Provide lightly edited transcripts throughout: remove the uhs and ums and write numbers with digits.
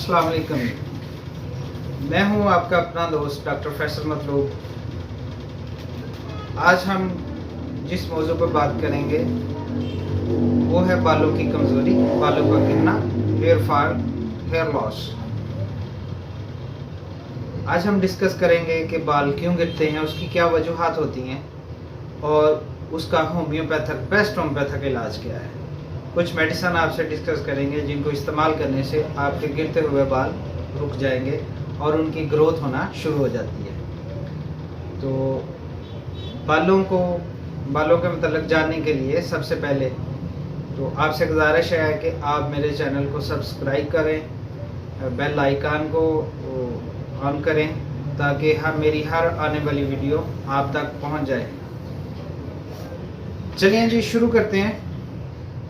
अस्सलाम वालेकुम। मैं हूं आपका अपना दोस्त डॉक्टर फैसल मतलूब। आज हम जिस मौजू पर बात करेंगे वो है बालों की कमज़ोरी, बालों का गिरना, हेयर फॉल, हेयर लॉस। आज हम डिस्कस करेंगे कि बाल क्यों गिरते हैं, उसकी क्या वजूहात होती हैं और उसका बेस्ट होम्योपैथिक इलाज क्या है। कुछ मेडिसिन आपसे डिस्कस करेंगे जिनको इस्तेमाल करने से आपके गिरते हुए बाल रुक जाएंगे और उनकी ग्रोथ होना शुरू हो जाती है। तो बालों के मतलब जानने के लिए सबसे पहले तो आपसे गुजारिश है कि आप मेरे चैनल को सब्सक्राइब करें, बेल आइकन को ऑन करें ताकि मेरी हर आने वाली वीडियो आप तक पहुंच जाए। चलिए जी शुरू करते हैं।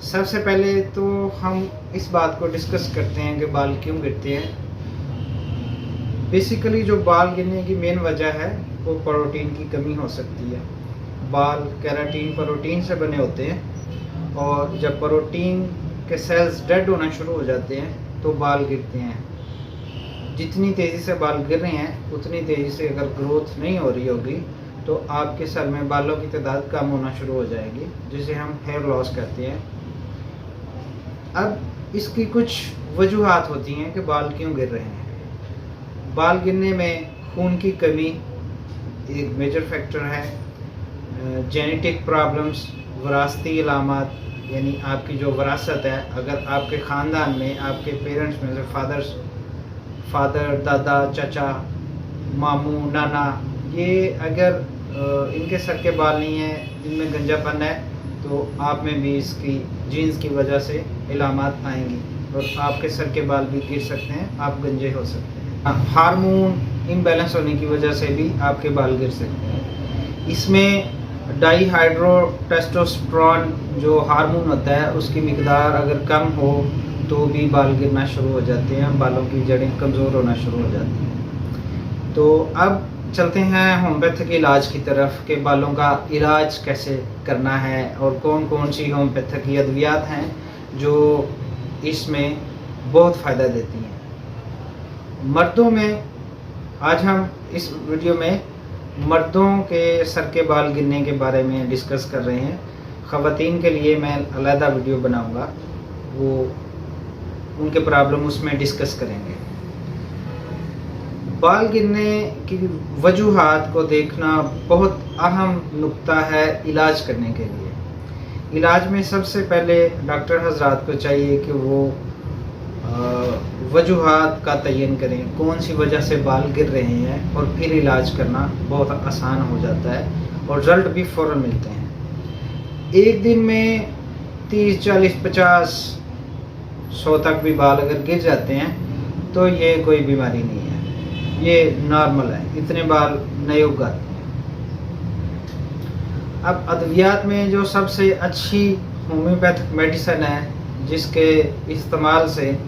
सबसे पहले तो हम इस बात को डिस्कस करते हैं कि बाल क्यों गिरते हैं। बेसिकली जो बाल गिरने की मेन वजह है वो प्रोटीन की कमी हो सकती है। बाल केराटिन प्रोटीन से बने होते हैं और जब प्रोटीन के सेल्स डेड होना शुरू हो जाते हैं तो बाल गिरते हैं। जितनी तेज़ी से बाल गिर रहे हैं उतनी तेज़ी से अगर ग्रोथ नहीं हो रही होगी तो आपके सर में बालों की तादाद कम होना शुरू हो जाएगी, जिसे हम हेयर लॉस कहते हैं। अब इसकी कुछ वजूहात होती हैं कि बाल क्यों गिर रहे हैं। बाल गिरने में खून की कमी एक मेजर फैक्टर है। जेनेटिक प्रॉब्लम्स, विरासती इलामात, यानी आपकी जो विरासत है, अगर आपके ख़ानदान में आपके पेरेंट्स में से फादर, दादा, चाचा, मामू, नाना, ये अगर इनके सर के बाल नहीं हैं, इनमें गंजापन है, तो आप में भी इसकी जीन्स की वजह से इलामात आएंगी और आपके सर के बाल भी गिर सकते हैं, आप गंजे हो सकते हैं। हार्मोन इम्बैलेंस होने की वजह से भी आपके बाल गिर सकते हैं। इसमें डाईहाइड्रोटेस्टोस्टेरोन जो हार्मोन होता है उसकी मिकदार अगर कम हो तो भी बाल गिरना शुरू हो जाते हैं, बालों की जड़ें कमज़ोर होना शुरू हो जाती हैं। तो अब चलते हैं होम्योपैथिक इलाज की तरफ कि बालों का इलाज कैसे करना है और कौन कौन सी होम्योपैथिक अद्वियात हैं जो इसमें बहुत फ़ायदा देती हैं। मर्दों में आज हम इस वीडियो में मर्दों के सर के बाल गिरने के बारे में डिस्कस कर रहे हैं। ख़वातीन के लिए मैं अलग वीडियो बनाऊंगा, वो उनके प्रॉब्लम उसमें डिस्कस करेंगे। बाल गिरने की वजूहात को देखना बहुत अहम नुक्ता है इलाज करने के लिए। इलाज में सबसे पहले डॉक्टर हजरात को चाहिए कि वो वजूहात का तयन करें, कौन सी वजह से बाल गिर रहे हैं, और फिर इलाज करना बहुत आसान हो जाता है और रिजल्ट भी फ़ौरन मिलते हैं। एक दिन में 30, 40, 50, 100 तक भी बाल अगर गिर जाते हैं तो ये कोई बीमारी नहीं है, ये नॉर्मल है, इतने बाल नए उगाते हैं। अब अद्वियात में जो सबसे अच्छी होम्योपैथिक मेडिसिन है जिसके इस्तेमाल से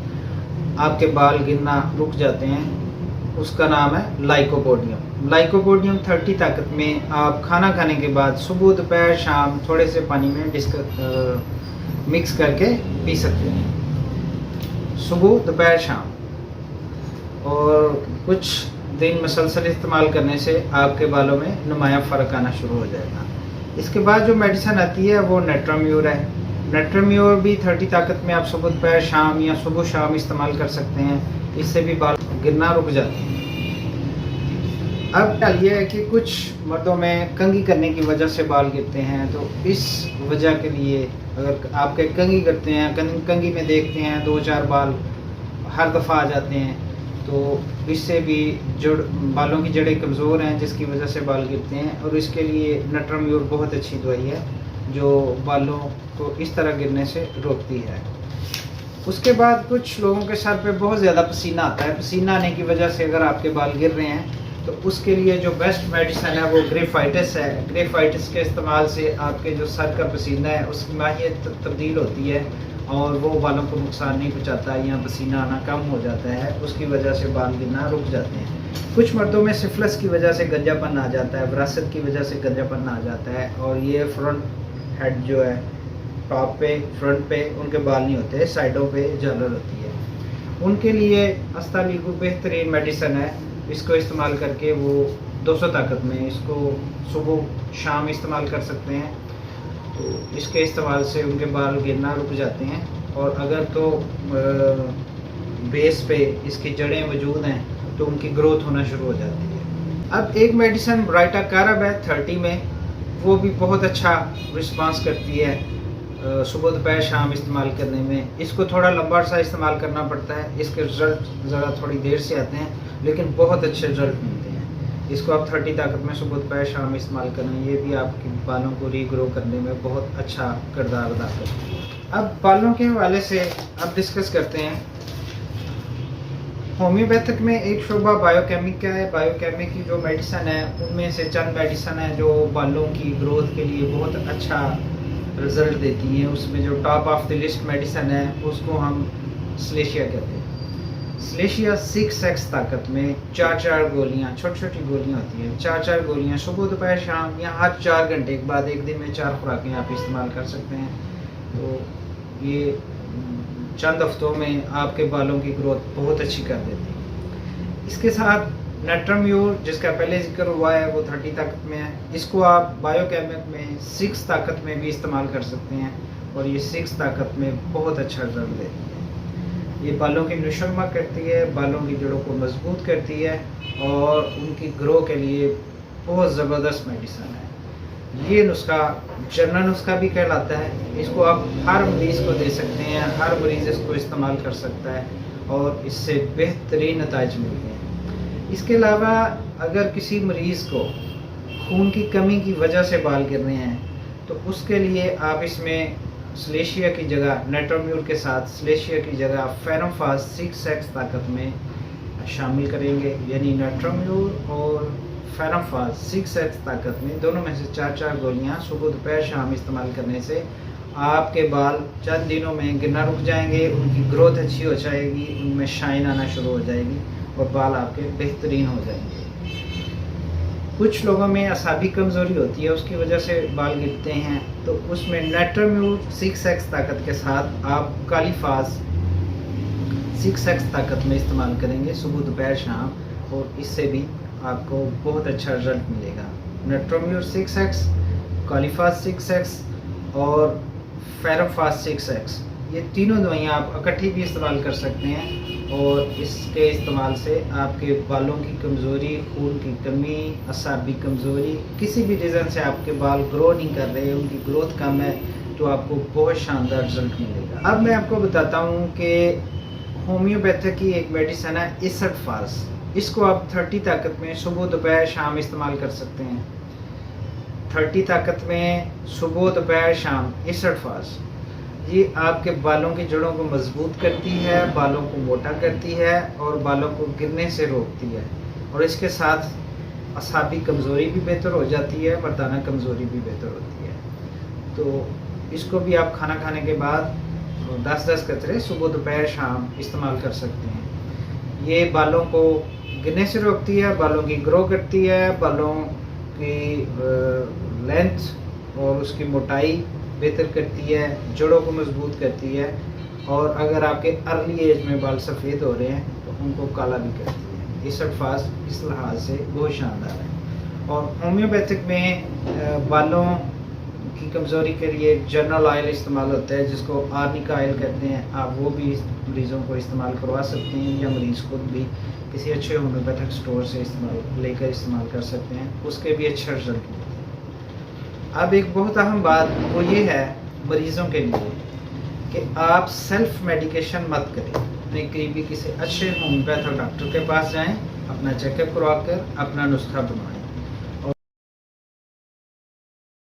आपके बाल गिरना रुक जाते हैं, उसका नाम है लाइकोपोडियम। लाइकोपोडियम 30 ताकत में आप खाना खाने के बाद सुबह, दोपहर, शाम थोड़े से पानी में मिक्स करके पी सकते हैं, सुबह, दोपहर, शाम। और कुछ दिन मुसलसल इस्तेमाल करने से आपके बालों में नुमाया फ़र्क आना शुरू हो जाएगा। इसके बाद जो मेडिसिन आती है वो नेट्राम्यूर है। नेट्राम्यूर भी 30 ताकत में आप सुबह, दोपहर, शाम या सुबह शाम इस्तेमाल कर सकते हैं, इससे भी बाल गिरना रुक जाते हैं। अब ये है कि कुछ मर्दों में कंघी करने की वजह से बाल गिरते हैं, तो इस वजह के लिए अगर आपके कंघी करते हैं, कंघी में देखते हैं 2-4 बाल हर दफ़ा आ जाते हैं, तो इससे भी बालों की जड़ें कमज़ोर हैं जिसकी वजह से बाल गिरते हैं। और इसके लिए नेट्राम्यूर बहुत अच्छी दवाई है जो बालों को इस तरह गिरने से रोकती है। उसके बाद कुछ लोगों के सर पे बहुत ज़्यादा पसीना आता है। पसीना आने की वजह से अगर आपके बाल गिर रहे हैं तो उसके लिए जो बेस्ट मेडिसिन है वो ग्रेफाइटिस है। ग्रेफाइटिस के इस्तेमाल से आपके जो सर का पसीना है उसकी माहियत तब्दील होती है और वो बालों को नुकसान नहीं पहुंचाता या पसीना आना कम हो जाता है, उसकी वजह से बाल गिरना रुक जाते हैं। कुछ मर्दों में सिफिलिस की वजह से गंजापन आ जाता है, विरासत की वजह से गंजापन आ जाता है और ये फ्रंट हेड जो है टॉप पे, फ्रंट पे उनके बाल नहीं होते, साइडों पे झालर होती है। उनके लिए अस्तालिगु बेहतरीन मेडिसन है। इसको इस्तेमाल करके वो 200 ताकत में इसको सुबह शाम इस्तेमाल कर सकते हैं। तो इसके इस्तेमाल से उनके बाल गिरना रुक जाते हैं, और अगर तो बेस पे इसकी जड़ें मौजूद हैं तो उनकी ग्रोथ होना शुरू हो जाती है। अब एक मेडिसन ब्राइटा कारब है 30 में, वो भी बहुत अच्छा रिस्पांस करती है सुबह दोपहर शाम इस्तेमाल करने में। इसको थोड़ा लंबा सा इस्तेमाल करना पड़ता है, इसके रिजल्ट ज़रा थोड़ी देर से आते हैं, लेकिन बहुत अच्छे रिजल्ट मिलते हैं। इसको आप 30 ताकत में सुबह दोपहर शाम इस्तेमाल करें, ये भी आपके बालों को रीग्रो करने में बहुत अच्छा किरदार अदा करती है। अब बालों के हवाले से अब डिस्कस करते हैं। होम्योपैथिक में एक शोबा बायोकेमिक का है। बायोकेमिक की जो मेडिसन है उनमें से चंद मेडिसन है जो बालों की ग्रोथ के लिए बहुत अच्छा रिजल्ट देती हैं। उसमें जो top of the list medicine है उसको हम स्लेशिया कहते हैं। स्लेशिया 6x ताकत में 4 गोलियां, छोटी छोटी गोलियां होती हैं, 4 गोलियां सुबह दोपहर शाम या हर 4 घंटे के बाद एक दिन में 4 खुराकें आप इस्तेमाल कर सकते हैं। तो ये चंद हफ्तों में आपके बालों की ग्रोथ बहुत अच्छी कर देती है। इसके साथ नेट्रम्यूर जिसका पहले जिक्र हुआ है वो 30 ताकत में है। इसको आप बायोकेमिक में 6 ताकत में भी इस्तेमाल कर सकते हैं, और ये 6 ताकत में बहुत अच्छा रिजल्ट देती है। ये बालों की नशोनुमा करती है, बालों की जड़ों को मजबूत करती है, और उनकी ग्रो के लिए बहुत ज़बरदस्त मेडिसन है। ये नुस्खा जनरल नुस्खा भी कहलाता है। इसको आप हर मरीज़ को दे सकते हैं, हर मरीज़ इसको इस्तेमाल कर सकता है, और इससे बेहतरीन नताइज मिलते हैं। इसके अलावा अगर किसी मरीज़ को खून की कमी की वजह से बाल गिर रहे हैं तो उसके लिए आप इसमें स्लेशिया की जगह, नेट्रोम्यूर के साथ स्लेशिया की जगह फेरोफास 6x ताकत में शामिल करेंगे। यानी नेट्रोम्यूर और फेरोफास 6x ताकत में दोनों में से 4 गोलियां सुबह दोपहर शाम इस्तेमाल करने से आपके बाल चंद दिनों में गिरना रुक जाएंगे, उनकी ग्रोथ अच्छी हो जाएगी, उनमें शाइन आना शुरू हो जाएगी, और बाल आपके बेहतरीन हो जाएंगे। कुछ लोगों में असाबी कमज़ोरी होती है, उसकी वजह से बाल गिरते हैं, तो उसमें नेट्रोम्यूर 6x ताकत के साथ आप कालीफास 6x ताकत में इस्तेमाल करेंगे सुबह दोपहर शाम, और इससे भी आपको बहुत अच्छा रिजल्ट मिलेगा। नेट्रोम्यूर 6x, कालीफास 6x और फेरोफास 6x, ये तीनों दवाइयाँ आप इकट्ठी भी इस्तेमाल कर सकते हैं, और इसके इस्तेमाल से आपके बालों की कमज़ोरी, खून की कमी, असाबी कमज़ोरी, किसी भी रीज़न से आपके बाल ग्रो नहीं कर रहे, उनकी ग्रोथ कम है, तो आपको बहुत शानदार रिजल्ट मिलेगा। अब मैं आपको बताता हूँ कि होम्योपैथिक की एक मेडिसन है इसडफास। इसको आप 30 ताकत में सुबह दोपहर शाम इस्तेमाल कर सकते हैं। 30 ताकत में सुबह दोपहर शाम इसडफास, ये आपके बालों की जड़ों को मजबूत करती है, बालों को मोटा करती है, और बालों को गिरने से रोकती है, और इसके साथ असाबी कमज़ोरी भी बेहतर हो जाती है, मर्दाना कमज़ोरी भी बेहतर होती है। तो इसको भी आप खाना खाने के बाद 10-10 कतरे सुबह दोपहर शाम इस्तेमाल कर सकते हैं। ये बालों को गिरने से रोकती है, बालों की ग्रो करती है, बालों की लेंथ और उसकी मोटाई बेहतर करती है, जड़ों को मजबूत करती है, और अगर आपके अर्ली एज में बाल सफ़ेद हो रहे हैं तो उनको काला भी करती है। इसडफास इस लिहाज से बहुत शानदार है। और होम्योपैथिक में बालों की कमज़ोरी के लिए जनरल ऑयल इस्तेमाल होता है, जिसको आर्निका ऑयल कहते हैं। आप वो भी मरीज़ों को इस्तेमाल करवा सकते हैं, या मरीज़ खुद भी किसी अच्छे होम्योपैथिक स्टोर से इस्तेमाल कर सकते हैं, उसके भी अच्छे रिजल्ट मिलते हैं। अब एक बहुत अहम बात वो ये है मरीज़ों के लिए कि आप सेल्फ मेडिकेशन मत करें। अपने करीबी किसी अच्छे होम्योपैथ डॉक्टर के पास जाएं, अपना चेकअप करवा कर अपना नुस्खा बनवाएं।